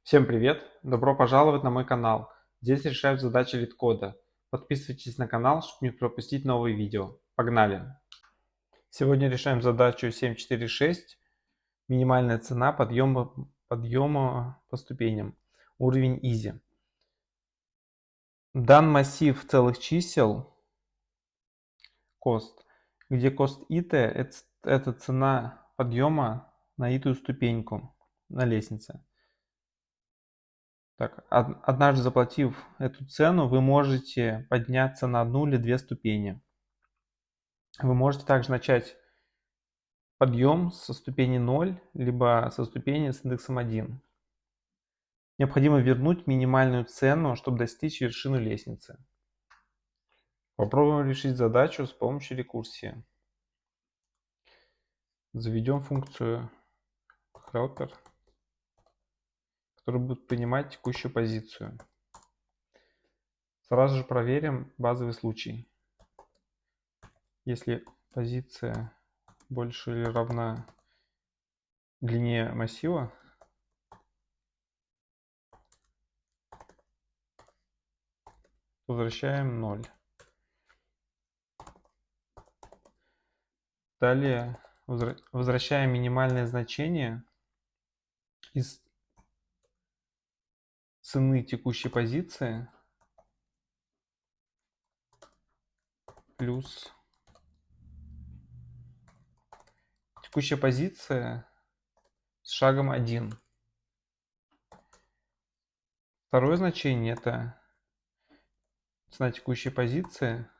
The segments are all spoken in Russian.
Всем привет! Добро пожаловать на мой канал. Здесь решают задачи LeetCode. Подписывайтесь на канал, чтобы не пропустить новые видео. Погнали! Сегодня решаем задачу 7.4.6. Минимальная цена подъема по ступеням. Уровень Easy. Дан массив целых чисел cost, где cost it это цена подъема на итую ступеньку на лестнице. Так, однажды заплатив эту цену, вы можете подняться на одну или две ступени. Вы можете также начать подъем со ступени 0, либо со ступени с индексом 1. Необходимо вернуть минимальную цену, чтобы достичь вершины лестницы. Попробуем решить задачу с помощью рекурсии. Заведем функцию helper, которая будет понимать текущую позицию. Сразу же проверим базовый случай. Если позиция больше или равна длине массива, возвращаем 0. Далее возвращаем минимальное значение из цены текущей позиции плюс текущая позиция с шагом 1. Второе значение — это цена текущей позиции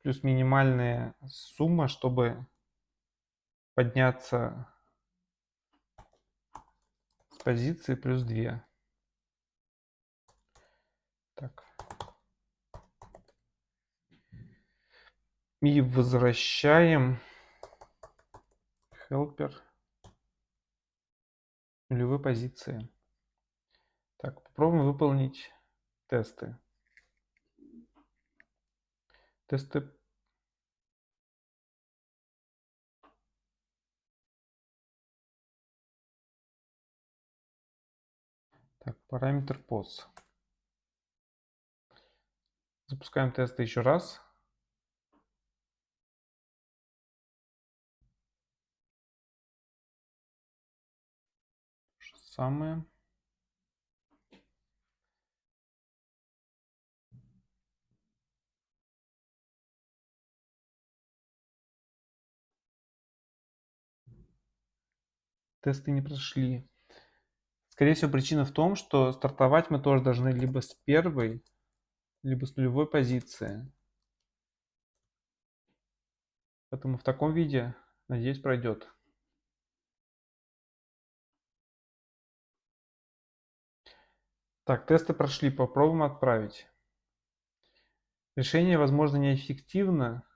плюс минимальная сумма, чтобы подняться с позиции плюс 2. Так. И возвращаем helper нулевой позиции. Так, попробуем выполнить тесты. Тесты. Так, параметр pos. Запускаем тесты еще раз. То же самое. Тесты не прошли. Скорее всего, причина в том, что стартовать мы тоже должны либо с первой, либо с нулевой позиции. Поэтому в таком виде, надеюсь, пройдет. Так, тесты прошли, попробуем отправить. Решение, возможно, неэффективно,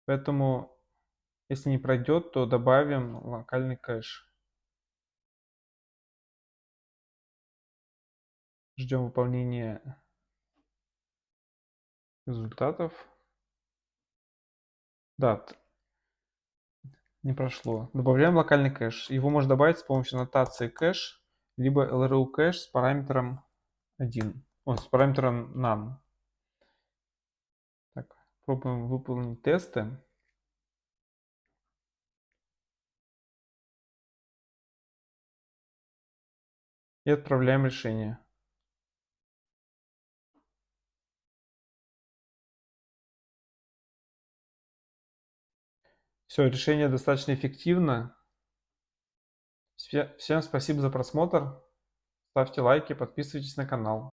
поэтому, если не пройдет, то добавим локальный кэш. Ждем выполнения результатов. Да, не прошло. Добавляем локальный кэш. Его можно добавить с помощью аннотации кэш, либо LRU кэш с параметром 1. С параметром none. Так, пробуем выполнить тесты. И отправляем решение. Все, решение достаточно эффективно. Всем спасибо за просмотр. Ставьте лайки, подписывайтесь на канал.